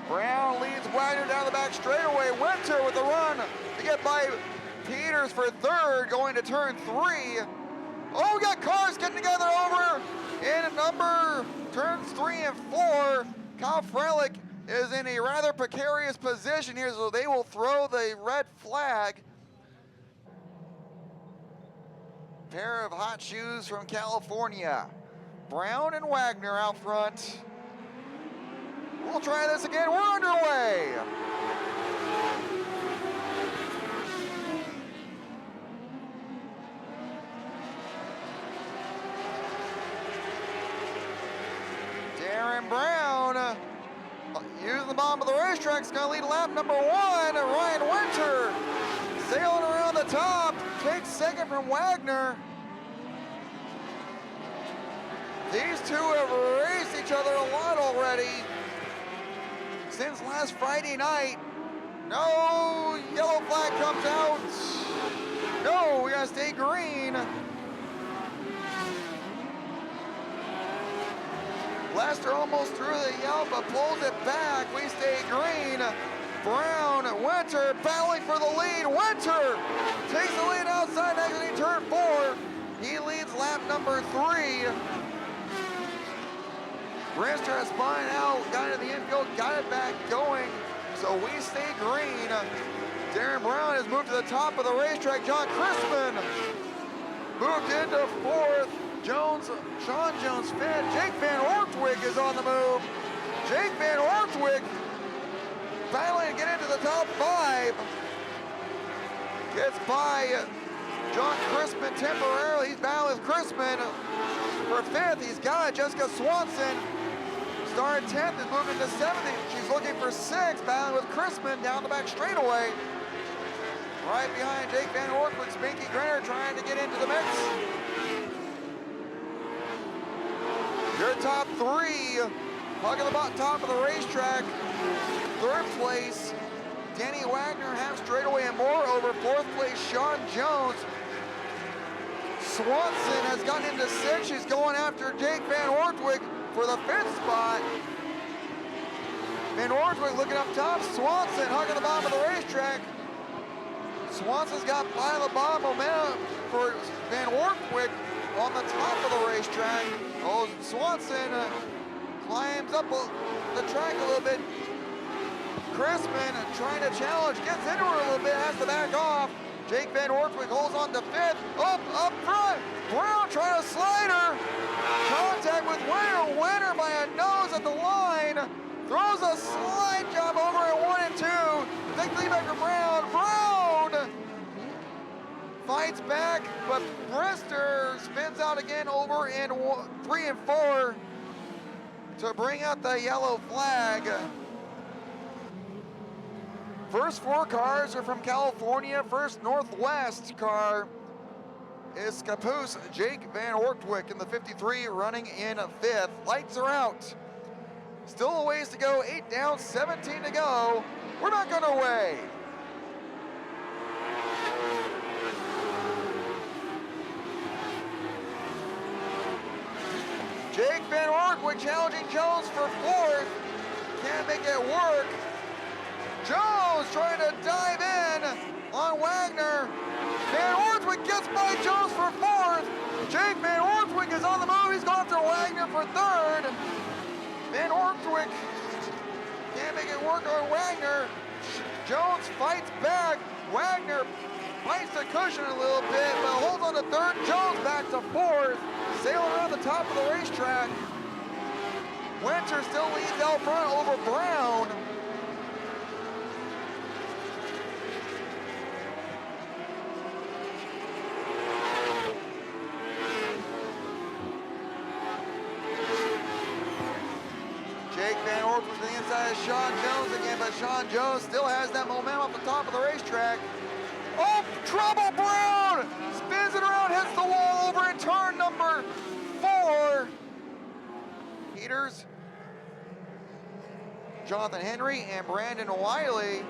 Brown leads Wagner down the back straightaway. Winter with the run to get by Peters for 3rd, going to turn 3. Oh, we got cars getting together over in turns 3 and 4. Kyle Frelick is in a rather precarious position here, so they will throw the red flag. Pair of hot shoes from California. Brown and Wagner out front. We'll try this again. We're underway. Darren Brown using the bottom of the racetrack is going to lead lap number 1. Ryan Winter sailing around the top, takes 2nd from Wagner. These two have raced each other a lot already since last Friday night. No, yellow flag comes out. No, we gotta stay green. Lester almost through the yellow, but pulls it back. We stay green. Brown, Winter battling for the lead. Winter takes the lead outside exiting turn 4. He leads lap number 3. Brister has spun out, got into the infield, got it back going. So we stay green. Darren Brown has moved to the top of the racetrack. John Chrisman moved into 4th. Sean Jones 5th. Jake Van Ortwig is on the move. Jake Van Ortwig battling to get into the top 5. Gets by John Chrisman temporarily. He's battling with Chrisman for 5th. He's got it. Jessica Swanson started 10th, is moving to 7th. She's looking for 6th, battling with Chrisman down the back straightaway. Right behind Jake Van Ortwig, Spinky Grenner trying to get into the mix. Your top 3, hugging the top of the racetrack. 3rd place, Danny Wagner, half straightaway and more over. 4th place, Sean Jones. Swanson has gotten into 6th. She's going after Jake Van Ortwig for the 5th spot. Van Ortwig looking up top. Swanson hugging the bottom of the racetrack. Swanson's got by the bottom momentum for Van Ortwig on the top of the racetrack. Oh, Swanson climbs up the track a little bit. Chrisman trying to challenge, gets into her a little bit, has to back off. Jake Van Ortwig holds on to 5th. Up front. Brown trying to slide her. Contact with Winter. Winter by a nose at the line. Throws a slide job over at 1 and 2. Take the lead back for Brown. Brown fights back, but Brister spins out again over in 3 and 4 to bring out the yellow flag. First 4 cars are from California. First Northwest car is Caboose Jake Van Ortwig in the 53, running in 5th. Lights are out. Still a ways to go, 8 down, 17 to go. We're not going away. Jake Van Ortwig challenging Jones for 4th. Can't make it work. Jones trying to dive in on Wagner. Van Ortwig gets by Jones for 4th. Jake Van Ortwig is on the move. He's going after Wagner for 3rd. Van Ortwig can't make it work on Wagner. Jones fights back. Wagner bites the cushion a little bit, but holds on to 3rd. Jones back to 4th. Sailing around the top of the racetrack. Winter still leads out front over Brown. Jake Van Ortwig to the inside of Sean Jones again, but Sean Jones still has that momentum off the top of the racetrack. Oh, trouble, Brown! Spins it around, hits the wall over in turn number 4. Peters, Jonathan Henry, and Brandon Wiley.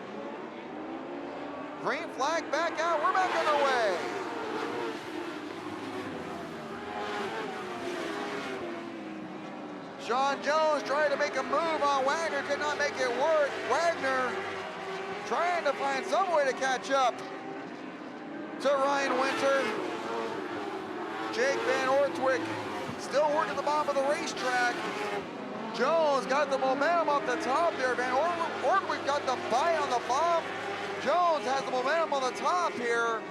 Green flag back out, we're back underway. Sean Jones tried to make a move on Wagner, could not make it work. Wagner trying to find some way to catch up to Ryan Winter. Jake Van Ortwig still working the bottom of the racetrack. Jones got the momentum off the top there. Van Ortwig got the bite on the bottom. Jones has the momentum on the top here.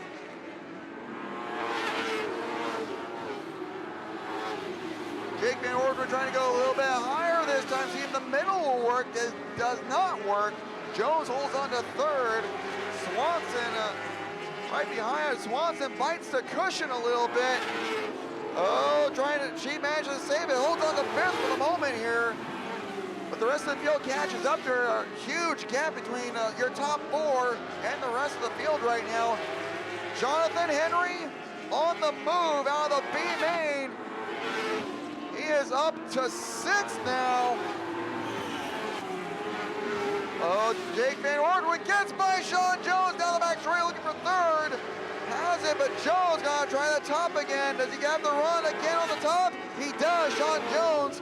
Jake Van Ortwig trying to go a little bit higher this time, see if the middle will work. This does not work. Jones holds on to 3rd. Swanson right behind it. Swanson bites the cushion a little bit. Oh, she manages to save it. Holds on to 5th for the moment here. But the rest of the field catches up. There a huge gap between your top 4 and the rest of the field right now. Jonathan Henry on the move out of the B main. He is up to 6th now. Oh, Jake Van Ortwig gets by Sean Jones down the back straight looking for 3rd. Has it, but Jones gonna try the top again. Does he have the run again on the top? He does. Sean Jones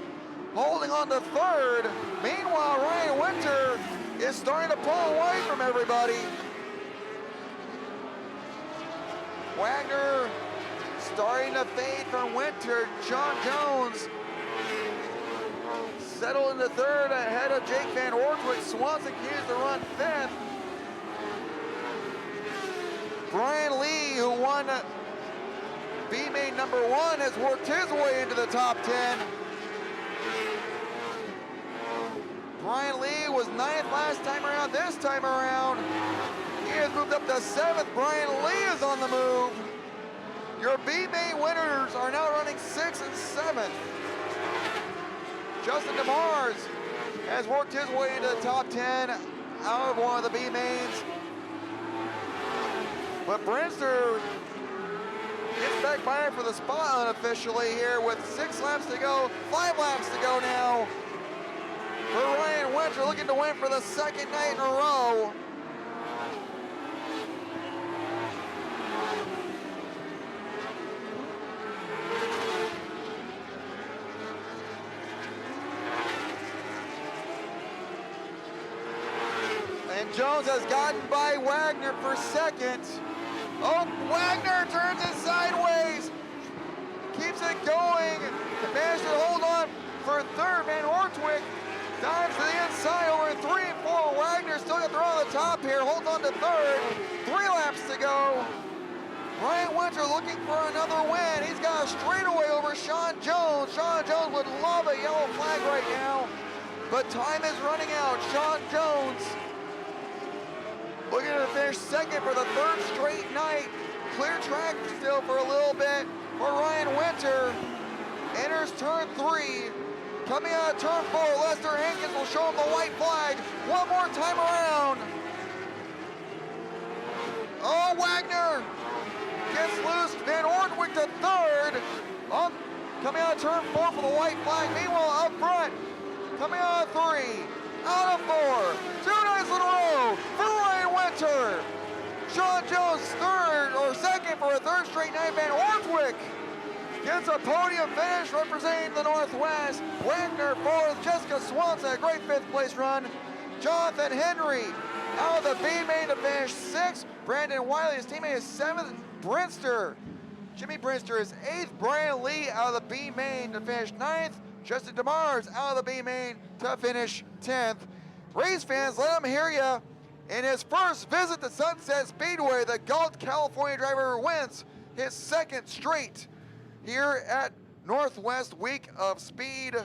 holding on to third. Meanwhile, Ryan Winter is starting to pull away from everybody. Wagner starting to fade from Winter. Sean Jones settled into third ahead of Jake Van Ortwijk. Swanson continues to run fifth. Brian Lee, who won B-Main number 1, has worked his way into the top 10. Brian Lee was 9th last time around. This time around, he has moved up to 7th. Brian Lee is on the move. Your B-Main winners are now running 6th and 7th. Justin DeMars has worked his way into the top 10 out of one of the B-Mains. But Brinster gets back by for the spot unofficially here with 6 laps to go, 5 laps to go now. For Ryan Winter, looking to win for the second night in a row. And Jones has gotten by Wagner for second. Oh, Wagner turns it sideways. Keeps it going. Manages to hold on for third. Van Ortwijk dives to the inside over 3 and 4. Wagner still got the run on the top here. Holds on to third. 3 laps to go. Ryan Winter looking for another win. He's got a straightaway over Sean Jones. Sean Jones would love a yellow flag right now, but time is running out. Sean Jones looking to finish second for the 3rd straight night. Clear track still for a little bit for Ryan Winter. Enters turn 3. Coming out of turn 4, Lester Hankins will show him the white flag one more time around. Oh, Wagner gets loose. Van Ortwijk to third. Coming out of turn 4 for the white flag. Meanwhile, up front, coming out of 3. Out of 4, 2 nights in a row for Ryan Winter. Sean Jones second for a 3rd straight night. Van Ortwijk gets a podium finish representing the Northwest. Wagner 4th, Jessica Swanson, a great 5th place run. Jonathan Henry out of the B-Main to finish 6th. Brandon Wiley, his teammate, is 7th. Jimmy Brinster is 8th. Brian Lee out of the B-Main to finish 9th. Justin DeMars out of the B-Main to finish 10th. Race fans, let them hear you. In his first visit to Sunset Speedway, the Galt, California driver wins his 2nd straight here at Northwest Week of Speed.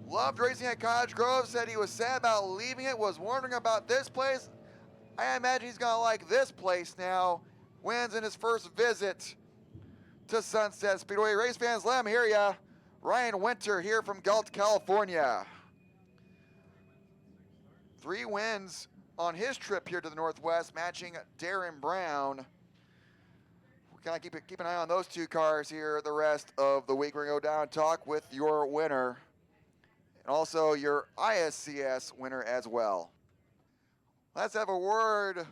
Loved racing at Cottage Grove, said he was sad about leaving it, was wondering about this place. I imagine he's gonna like this place now. Wins in his first visit to Sunset Speedway. Race fans, let him hear ya. Ryan Winter here from Galt, California. 3 wins on his trip here to the Northwest, matching Darren Brown. We're gonna keep an eye on those 2 cars here the rest of the week. We're gonna go down and talk with your winner and also your ISCS winner as well. Let's have a word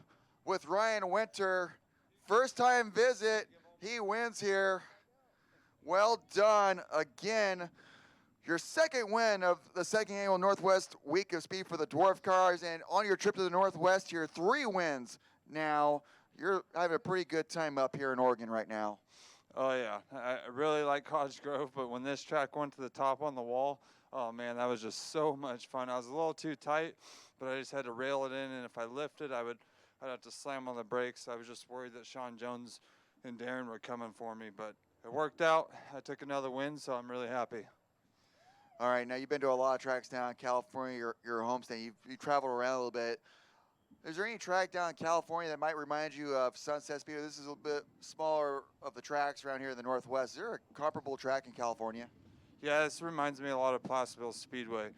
with Ryan Winter. First time visit, he wins here. Well done again. Your 2nd win of the 2nd annual Northwest Week of Speed for the Dwarf cars, and on your trip to the Northwest here, 3 wins now. You're having a pretty good time up here in Oregon right now. Oh yeah, I really like Cottage Grove, but when this track went to the top on the wall, oh man, that was just so much fun. I was a little too tight, but I just had to rail it in, and if I lifted, I'd have to slam on the brakes. I was just worried that Sean Jones and Darren were coming for me, but it worked out. I took another win, so I'm really happy. All right, now you've been to a lot of tracks down in California, your home state. You traveled around a little bit. Is there any track down in California that might remind you of Sunset Speedway? This is a bit smaller of the tracks around here in the Northwest. Is there a comparable track in California? Yeah, this reminds me a lot of Placerville Speedway.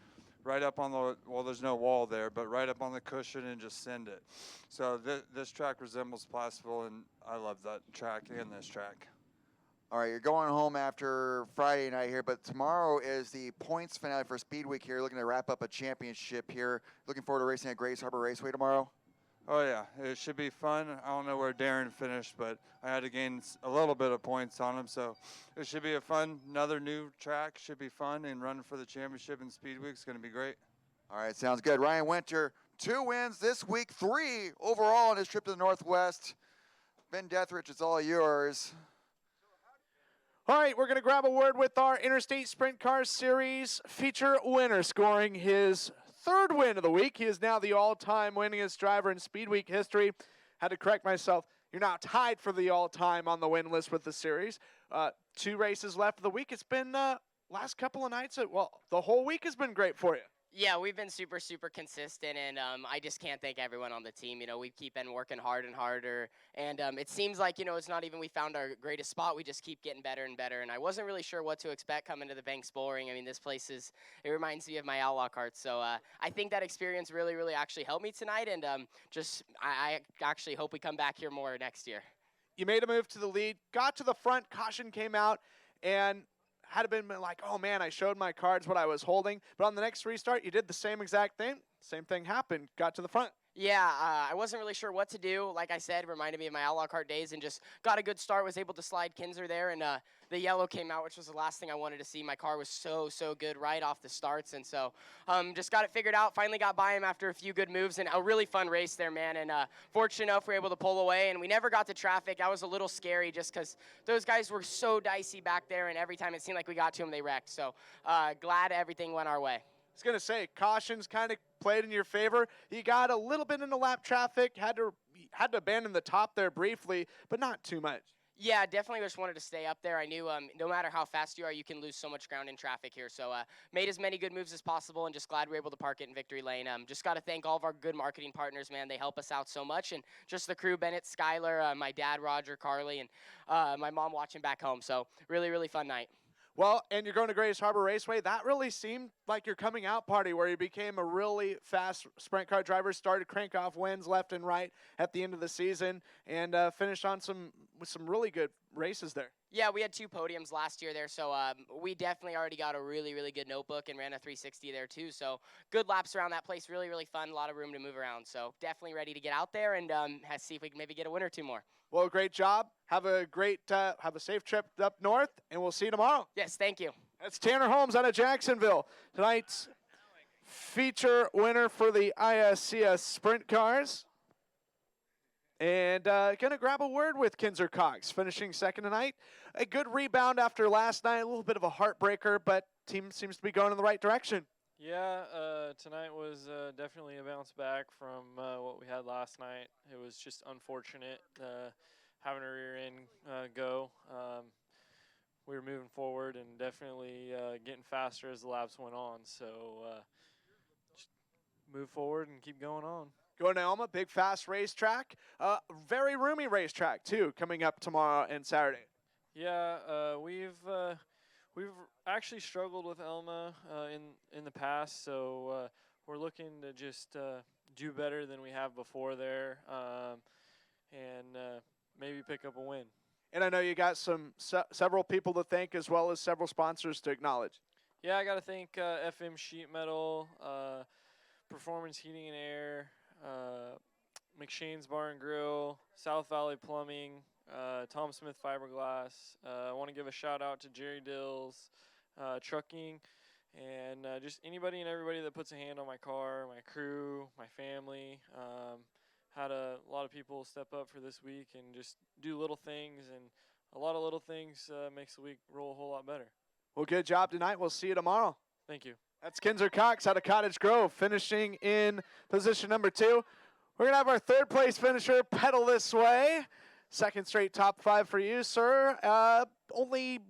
Right up on the, well, there's no wall there, but right up on the cushion and just send it. So this track resembles Placerville, and I love that track and this track. All right, you're going home after Friday night here, but tomorrow is the points finale for Speed Week here. Looking to wrap up a championship here. Looking forward to racing at Grace Harbor Raceway tomorrow. Oh yeah, it should be fun. I don't know where Darren finished, but I had to gain a little bit of points on him, so it should be another new track. Should be fun, and running for the championship in Speedway is going to be great. All right, sounds good. Ryan Winter, 2 wins this week, 3 overall on his trip to the Northwest. Ben Deatherich, it's all yours. All right, we're going to grab a word with our Interstate Sprint Car Series feature winner, scoring his 3rd win of the week. He is now the all-time winningest driver in Speed Week history. Had to correct myself. You're now tied for the all-time on the win list with the series. 2 races left of the week. It's been last couple of nights. The whole week has been great for you. Yeah, we've been super, super consistent, and I just can't thank everyone on the team. You know, we keep been working hard and harder, and it seems like, you know, it's not even we found our greatest spot. We just keep getting better and better, and I wasn't really sure what to expect coming to the Banks Bullring. I mean, this place it reminds me of my Outlaw kart, so I think that experience really, really actually helped me tonight, and I actually hope we come back here more next year. You made a move to the lead, got to the front, caution came out, and had it been like, oh man, I showed my cards what I was holding, but on the next restart, you did the same exact thing. Same thing happened, got to the front. Yeah, I wasn't really sure what to do. Like I said, reminded me of my Outlaw kart days, and just got a good start, was able to slide Kinzer there, and the yellow came out, which was the last thing I wanted to see. My car was so good right off the starts, and so just got it figured out. Finally got by him after a few good moves, and a really fun race there, man, and fortunate enough we were able to pull away, and we never got to traffic. That was a little scary just because those guys were so dicey back there, and every time it seemed like we got to them, they wrecked. So glad everything went our way. I was going to say, cautions kind of played in your favor. You got a little bit into lap traffic, had to abandon the top there briefly, but not too much. Yeah, definitely just wanted to stay up there. I knew no matter how fast you are, you can lose so much ground in traffic here. So made as many good moves as possible, and just glad we were able to park it in victory lane. Just got to thank all of our good marketing partners, man. They help us out so much. And just the crew, Bennett, Skyler, my dad, Roger, Carly, and my mom watching back home. So really, really fun night. Well, and you're going to Grays Harbor Raceway. That really seemed like your coming out party where you became a really fast sprint car driver, started crank off wins left and right at the end of the season, and finished on with some really good races there. Yeah, we had 2 podiums last year there, so we definitely already got a really, really good notebook and ran a 360 there too. So good laps around that place, really, really fun, a lot of room to move around. So definitely ready to get out there and see if we can maybe get a win or 2 more. Well, great job. Have a safe trip up north, and we'll see you tomorrow. Yes, thank you. That's Tanner Holmes out of Jacksonville. Tonight's feature winner for the ISCS Sprint Cars. And going to grab a word with Kinzer Cox, finishing second tonight. A good rebound after last night, a little bit of a heartbreaker, but team seems to be going in the right direction. Yeah, tonight was definitely a bounce back from what we had last night. It was just unfortunate having a rear end go. We were moving forward and definitely getting faster as the laps went on. So just move forward and keep going on. Going to Elma, big fast racetrack. Very roomy racetrack too, coming up tomorrow and Saturday. Yeah, we've actually struggled with Elma in the past, so we're looking to just do better than we have before there, and maybe pick up a win. And I know you got several people to thank as well as several sponsors to acknowledge. Yeah, I got to thank FM Sheet Metal, Performance Heating and Air, McShane's Bar and Grill, South Valley Plumbing, Tom Smith Fiberglass. I want to give a shout out to Jerry Dills Trucking, and just anybody and everybody that puts a hand on my car, my crew, my family. Had a lot of people step up for this week and just do little things, and a lot of little things makes the week roll a whole lot better. Well, good job tonight. We'll see you tomorrow. Thank you. That's Kinzer Cox out of Cottage Grove, finishing in position number 2. We're going to have our 3rd place finisher pedal this way. Second straight top 5 for you, sir. Only,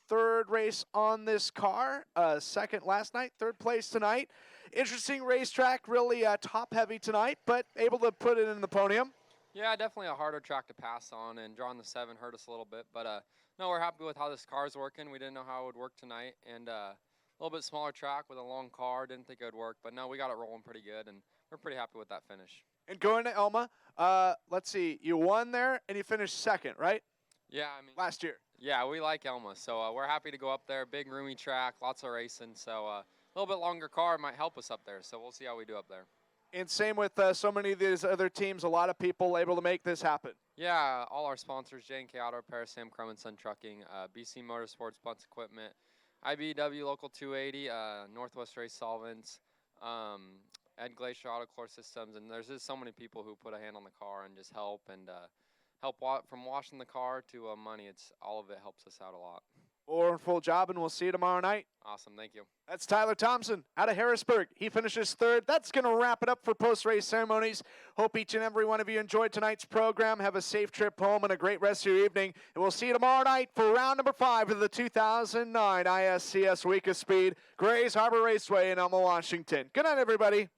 3rd race on this car. Second last night, 3rd place tonight. Interesting racetrack, really top heavy tonight, but able to put it in the podium. Yeah, definitely a harder track to pass on, and drawing the 7 hurt us a little bit. But no, we're happy with how this car's working. We didn't know how it would work tonight, and a little bit smaller track with a long car. Didn't think it would work, but no, we got it rolling pretty good, and we're pretty happy with that finish. And going to Elma, let's see, you won there and you finished second, right? Yeah, I mean, last year. Yeah, we like Elma, so we're happy to go up there. Big, roomy track, lots of racing, so a little bit longer car might help us up there, so we'll see how we do up there. And same with so many of these other teams, a lot of people able to make this happen. Yeah, all our sponsors, J&K Auto Repair, Sam Crum and Son Trucking, BC Motorsports, Bunts Equipment, IBW Local 280, Northwest Race Solvents, Ed Glacier Auto Core Systems, and there's just so many people who put a hand on the car and just help, and from washing the car to money. It's all of it helps us out a lot. Wonderful job, and we'll see you tomorrow night. Awesome, thank you. That's Tyler Thompson out of Harrisburg. He finishes third. That's going to wrap it up for post-race ceremonies. Hope each and every one of you enjoyed tonight's program. Have a safe trip home and a great rest of your evening. And we'll see you tomorrow night for round number 5 of the 2009 ISCS Week of Speed, Grays Harbor Raceway in Elma, Washington. Good night, everybody.